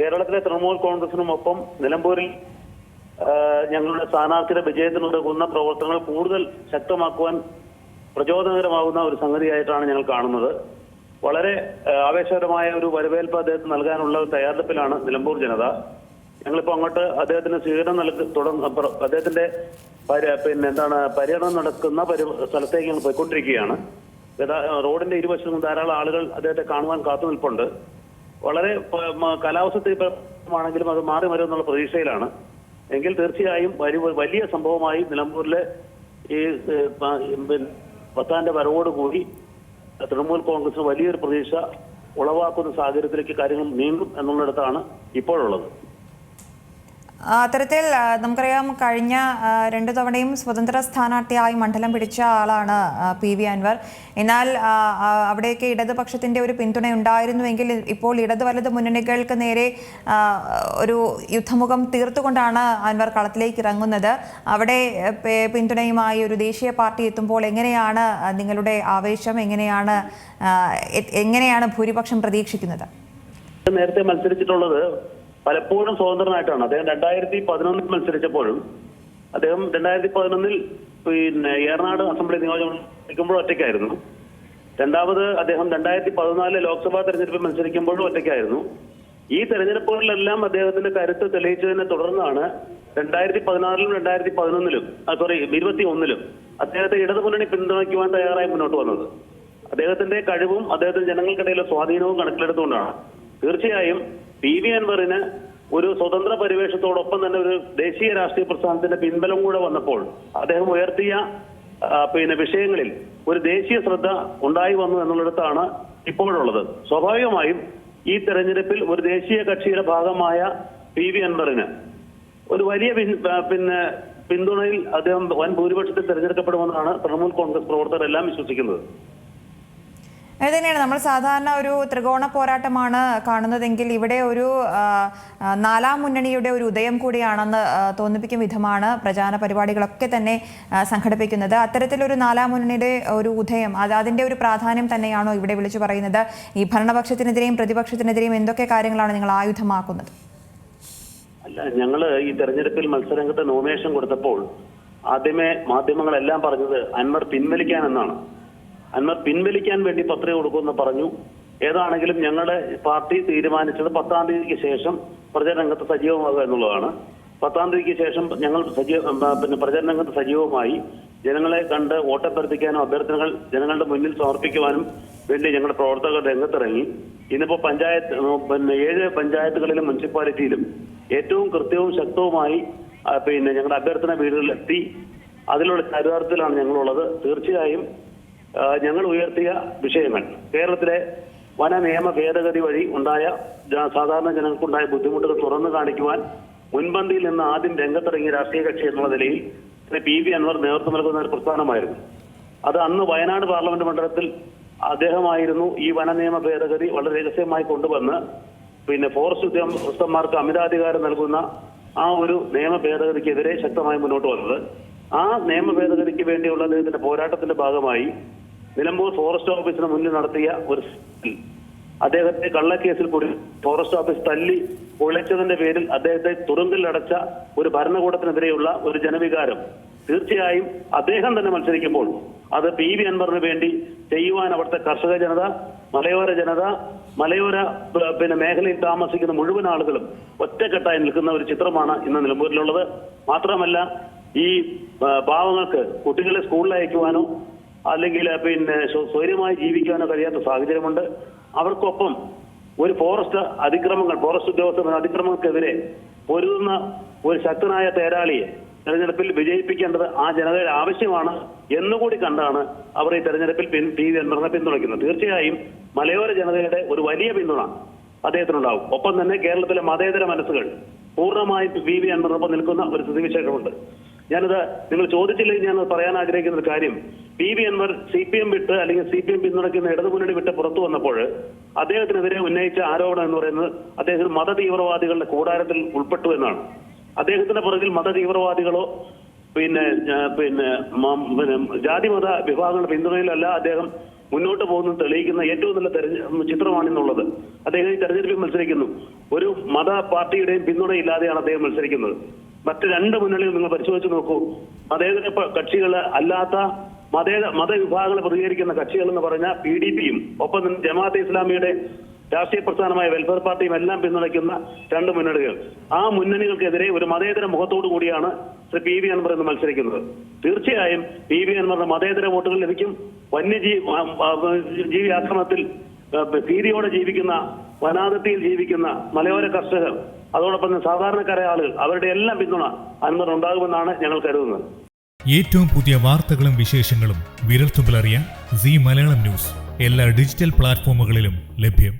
കേരളത്തിലെ തൃണമൂൽ കോൺഗ്രസിനുമൊപ്പം നിലമ്പൂരിൽ ഞങ്ങളുടെ സ്ഥാനാർത്ഥിയുടെ വിജയത്തിനുതകുന്ന പ്രവർത്തനങ്ങൾ കൂടുതൽ ശക്തമാക്കുവാൻ പ്രചോദനകരമാകുന്ന ഒരു സംഗതിയായിട്ടാണ് ഞങ്ങൾ കാണുന്നത്. വളരെ ആവേശകരമായ ഒരു വരവേൽപ്പ് അദ്ദേഹത്തിന് നൽകാനുള്ള ഒരു തയ്യാറെടുപ്പിലാണ് നിലമ്പൂർ ജനത. ഞങ്ങളിപ്പോൾ അങ്ങോട്ട് അദ്ദേഹത്തിന് സ്വീകരണം അദ്ദേഹത്തിന്റെ പര്യടനം നടക്കുന്ന സ്ഥലത്തേക്ക് ഞങ്ങൾ പോയിക്കൊണ്ടിരിക്കുകയാണ്. റോഡിന്റെ ഇരുവശത്തും ധാരാളം ആളുകൾ അദ്ദേഹത്തെ കാണുവാൻ കാത്തു നിൽപ്പുണ്ട്. വളരെ കാലാവസ്ഥയാണെങ്കിലും അത് മാറി വരുമെന്നുള്ള പ്രതീക്ഷയിലാണ്. എങ്കിൽ തീർച്ചയായും വലിയ സംഭവമായി നിലമ്പൂരിലെ ഈ പത്താന്റെ വരവോടുകൂടി തൃണമൂൽ കോൺഗ്രസ് വലിയൊരു പ്രതീക്ഷ ഉളവാക്കുന്ന സാഹചര്യത്തിലേക്ക് കാര്യങ്ങൾ നീങ്ങും എന്നുള്ളിടത്താണ് ഇപ്പോഴുള്ളത്. അത്തരത്തിൽ നമുക്കറിയാം, കഴിഞ്ഞ 2 തവണയും സ്വതന്ത്ര സ്ഥാനാർത്ഥിയായി മണ്ഡലം പിടിച്ച ആളാണ് PV അൻവർ. എന്നാൽ അവിടെയൊക്കെ ഇടതുപക്ഷത്തിന്റെ ഒരു പിന്തുണ ഉണ്ടായിരുന്നുവെങ്കിൽ ഇപ്പോൾ ഇടത് വലത് മുന്നണികൾക്ക് നേരെ ഒരു യുദ്ധമുഖം തീർത്തുകൊണ്ടാണ് അൻവർ കളത്തിലേക്ക് ഇറങ്ങുന്നത്. അവിടെ പിന്തുണയുമായി ഒരു ദേശീയ പാർട്ടി എത്തുമ്പോൾ എങ്ങനെയാണ് നിങ്ങളുടെ ആവേശം? എങ്ങനെയാണ് ഭൂരിപക്ഷം പ്രതീക്ഷിക്കുന്നത്? നേരത്തെ മത്സരിച്ചിട്ടുള്ളത് പലപ്പോഴും സ്വതന്ത്രനായിട്ടാണ്. അദ്ദേഹം 2011 മത്സരിച്ചപ്പോഴും അദ്ദേഹം 2011 ഏറനാട് അസംബ്ലി നിയോജകമണ്ഡലം ഒറ്റയ്ക്കായിരുന്നു. രണ്ടാമത് അദ്ദേഹം 2014 ലോക്സഭാ തെരഞ്ഞെടുപ്പിൽ മത്സരിക്കുമ്പോഴും ഒറ്റയ്ക്കായിരുന്നു. ഈ തെരഞ്ഞെടുപ്പുകളിലെല്ലാം അദ്ദേഹത്തിന്റെ കരുത്ത് തെളിയിച്ചതിനെ തുടർന്നാണ് 2016-ലും 2011-ലും 2021-ലും അദ്ദേഹത്തെ ഇടതുമുന്നണി പിന്തുണയ്ക്കുവാൻ തയ്യാറായി മുന്നോട്ട് വന്നത്. അദ്ദേഹത്തിന്റെ കഴിവും അദ്ദേഹത്തിന്റെ ജനങ്ങൾക്കിടയിലെ സ്വാധീനവും കണക്കിലെടുത്തുകൊണ്ടാണ്. തീർച്ചയായും PV അൻവറിന് ഒരു സ്വതന്ത്ര പരിവേഷത്തോടൊപ്പം തന്നെ ഒരു ദേശീയ രാഷ്ട്രീയ പ്രസ്ഥാനത്തിന്റെ പിൻബലം കൂടെ വന്നപ്പോൾ അദ്ദേഹം ഉയർത്തിയ വിഷയങ്ങളിൽ ഒരു ദേശീയ ശ്രദ്ധ ഉണ്ടായി വന്നു എന്നുള്ളിടത്താണ് ഇപ്പോഴുള്ളത്. സ്വാഭാവികമായും ഈ തെരഞ്ഞെടുപ്പിൽ ഒരു ദേശീയ കക്ഷിയുടെ ഭാഗമായ PV അൻവറിന് ഒരു വലിയ പിന്തുണയിൽ അദ്ദേഹം വൻ ഭൂരിപക്ഷത്തിൽ തെരഞ്ഞെടുക്കപ്പെടുമെന്നാണ് തൃണമൂൽ കോൺഗ്രസ് പ്രവർത്തകരെല്ലാം വിശ്വസിക്കുന്നത്. അത് തന്നെയാണ്. നമ്മൾ സാധാരണ ഒരു ത്രികോണ പോരാട്ടമാണ് കാണുന്നതെങ്കിൽ ഇവിടെ ഒരു 4ാം മുന്നണിയുടെ ഒരു ഉദയം കൂടിയാണെന്ന് തോന്നിപ്പിക്കും വിധമാണ് പ്രചാരണ പരിപാടികളൊക്കെ തന്നെ സംഘടിപ്പിക്കുന്നത്. അത്തരത്തിലൊരു 4ാം മുന്നണിയുടെ ഒരു ഉദയം അതിൻ്റെ ഒരു പ്രാധാന്യം തന്നെയാണോ ഇവിടെ വിളിച്ചു പറയുന്നത്? ഈ ഭരണപക്ഷത്തിനെതിരെയും പ്രതിപക്ഷത്തിനെതിരെയും എന്തൊക്കെ കാര്യങ്ങളാണ് നിങ്ങൾ ആയുധമാക്കുന്നത്? അല്ല, ഞങ്ങൾ ഈ തെരഞ്ഞെടുപ്പിൽ മത്സരരംഗത്ത് നോമിനേഷൻ കൊടുത്തപ്പോൾ ആദ്യമേ മാധ്യമങ്ങളെല്ലാം പറഞ്ഞത് അൻവർ പിൻവലിക്കാൻ എന്നാണ്. അൻവർ പിൻവലിക്കാൻ വേണ്ടി പത്രിക കൊടുക്കുമെന്ന് പറഞ്ഞു. ഏതാണെങ്കിലും ഞങ്ങളുടെ പാർട്ടി തീരുമാനിച്ചത് 10-ാം തീയതിക്ക് ശേഷം പ്രചരണരംഗത്ത് സജീവമാകുക എന്നുള്ളതാണ്. 10-ാം തീയതിക്ക് ശേഷം ഞങ്ങൾ പ്രചരണരംഗത്ത് സജീവമായി ജനങ്ങളെ കണ്ട് വോട്ടഭ്യർത്ഥിക്കാനും അഭ്യർത്ഥനകൾ ജനങ്ങളുടെ മുന്നിൽ സമർപ്പിക്കുവാനും വേണ്ടി ഞങ്ങളുടെ പ്രവർത്തകർ രംഗത്തിറങ്ങി. ഇന്നിപ്പോ 7 പഞ്ചായത്തുകളിലും മുനിസിപ്പാലിറ്റിയിലും ഏറ്റവും കൃത്യവും ശക്തവുമായി ഞങ്ങളുടെ അഭ്യർത്ഥന വീടുകളിലെത്തി അതിലുള്ള ചരിതാർത്ഥത്തിലാണ് ഞങ്ങളുള്ളത്. തീർച്ചയായും ഞങ്ങൾ ഉയർത്തിയ വിഷയങ്ങൾ കേരളത്തിലെ വന നിയമ ഭേദഗതി വഴി ഉണ്ടായ സാധാരണ ജനങ്ങൾക്കുണ്ടായ ബുദ്ധിമുട്ടുകൾ തുറന്നു കാണിക്കുവാൻ മുൻപന്തിയിൽ നിന്ന് ആദ്യം രംഗത്തിറങ്ങിയ രാഷ്ട്രീയ കക്ഷി എന്നുള്ള നിലയിൽ PV അൻവർ നേതൃത്വം നൽകുന്ന ഒരു പ്രസ്ഥാനമായിരുന്നു. അത് അന്ന് വയനാട് പാർലമെന്റ് മണ്ഡലത്തിൽ അദ്ദേഹമായിരുന്നു ഈ വന നിയമ ഭേദഗതി വളരെ രഹസ്യമായി കൊണ്ടുവന്ന് ഫോറസ്റ്റ് ഉദ്യോഗസ്ഥന്മാർക്ക് അമിതാധികാരം നൽകുന്ന ആ ഒരു നിയമ ഭേദഗതിക്കെതിരെ ശക്തമായി മുന്നോട്ട് വന്നത്. ആ നിയമ ഭേദഗതിക്ക് വേണ്ടിയുള്ള അദ്ദേഹത്തിന്റെ പോരാട്ടത്തിന്റെ ഭാഗമായി നിലമ്പൂർ ഫോറസ്റ്റ് ഓഫീസിന് മുന്നിൽ നടത്തിയ ഒരു അദ്ദേഹത്തെ കള്ളക്കേസിൽ കൂടി ഫോറസ്റ്റ് ഓഫീസ് തല്ലി പൊളിച്ചതിന്റെ പേരിൽ അദ്ദേഹത്തെ തുറുങ്കിലടച്ച ഒരു ഭരണകൂടത്തിനെതിരെയുള്ള ഒരു ജനവികാരം തീർച്ചയായും അദ്ദേഹം തന്നെ മത്സരിക്കുമ്പോൾ അത് PV അൻവറിന് വേണ്ടി ചെയ്യുവാൻ അവിടുത്തെ കർഷക ജനത, മലയോര ജനത, മലയോര മേഖലയിൽ താമസിക്കുന്ന മുഴുവൻ ആളുകളും ഒറ്റക്കെട്ടായി നിൽക്കുന്ന ഒരു ചിത്രമാണ് ഇന്ന് നിലമ്പൂരിലുള്ളത്. മാത്രമല്ല, ഈ പാവങ്ങൾക്ക് കുട്ടികളെ സ്കൂളിൽ അയക്കുവാനോ അല്ലെങ്കിൽ സ്വൈര്യമായി ജീവിക്കാനോ കഴിയാത്ത സാഹചര്യമുണ്ട്. അവർക്കൊപ്പം ഒരു ഫോറസ്റ്റ് ഉദ്യോഗസ്ഥ അതിക്രമങ്ങൾക്കെതിരെ പൊരുതുന്ന ഒരു ശക്തനായ തേരാളിയെ തെരഞ്ഞെടുപ്പിൽ വിജയിപ്പിക്കേണ്ടത് ആ ജനതയുടെ ആവശ്യമാണ് എന്നുകൂടി കണ്ടാണ് അവർ ഈ തെരഞ്ഞെടുപ്പിൽ PV അൻവറിനെ പിന്തുണയ്ക്കുന്നത്. തീർച്ചയായും മലയോര ജനതയുടെ ഒരു വലിയ പിന്തുണ അദ്ദേഹത്തിനുണ്ടാവും. ഒപ്പം തന്നെ കേരളത്തിലെ മതേതര മനസ്സുകൾ പൂർണ്ണമായും PV അൻവറിനൊപ്പം നിൽക്കുന്ന ഒരു സ്ഥിതിവിശേഷമുണ്ട്. ഞാനത് നിങ്ങൾ ചോദിച്ചില്ലെങ്കിൽ ഞാൻ പറയാൻ ആഗ്രഹിക്കുന്ന ഒരു കാര്യം, PV അൻവർ CPM വിട്ട് അല്ലെങ്കിൽ CPM പിന്തുണയ്ക്കുന്ന ഇടതുമുന്നണി വിട്ട് പുറത്തു വന്നപ്പോൾ അദ്ദേഹത്തിനെതിരെ ഉന്നയിച്ച ആരോപണം എന്ന് പറയുന്നത് അദ്ദേഹം മത തീവ്രവാദികളുടെ കൂടാരത്തിൽ ഉൾപ്പെട്ടു എന്നാണ്. അദ്ദേഹത്തിന്റെ പുറകിൽ മത തീവ്രവാദികളോ ജാതിമത വിഭാഗങ്ങളുടെ പിന്തുണയിലല്ല അദ്ദേഹം മുന്നോട്ട് പോകുന്നത് തെളിയിക്കുന്ന ഏറ്റവും നല്ല ചിത്രമാണെന്നുള്ളത്. അദ്ദേഹം ഈ തെരഞ്ഞെടുപ്പിൽ മത്സരിക്കുന്നു. ഒരു മത പാർട്ടിയുടെയും പിന്തുണയില്ലാതെയാണ് അദ്ദേഹം മത്സരിക്കുന്നത്. മറ്റ് രണ്ട് മുന്നണികൾ നിങ്ങൾ പരിശോധിച്ച് നോക്കൂ. മതേതര കക്ഷികൾ അല്ലാത്ത മതവിഭാഗങ്ങളെ പ്രതികരിക്കുന്ന കക്ഷികൾ എന്ന് പറഞ്ഞാൽ PDPയും ഒപ്പം തന്നെ ജമാഅത്തെ ഇസ്ലാമിയുടെ രാഷ്ട്രീയ പ്രസ്ഥാനമായ വെൽഫെയർ പാർട്ടിയും എല്ലാം പിന്തുണയ്ക്കുന്ന രണ്ട് മുന്നണികൾ. ആ മുന്നണികൾക്കെതിരെ ഒരു മതേതര മുഖത്തോടു കൂടിയാണ് ശ്രീ PV അൻവർ എന്ന് മത്സരിക്കുന്നത്. തീർച്ചയായും PV അൻവറിന് മതേതര വോട്ടുകൾ ലഭിക്കും. വന്യജീവി ആക്രമണത്തിൽ ഭീതിയോടെ ജീവിക്കുന്ന, വനാതിർത്തിയിൽ ജീവിക്കുന്ന മലയോര കർഷകർ, അതോടൊപ്പം സാധാരണക്കാരായ ആളുകൾ, അവരുടെ എല്ലാം പിന്തുണ അൻവർ ഉണ്ടാകുമെന്നാണ് ഞങ്ങൾ കരുതുന്നത്. ഏറ്റവും പുതിയ വാർത്തകളും വിശേഷങ്ങളും വിരൽത്തുമ്പിലറിയാൻ സീ മലയാളം ന്യൂസ് എല്ലാ ഡിജിറ്റൽ പ്ലാറ്റ്ഫോമുകളിലും ലഭ്യം.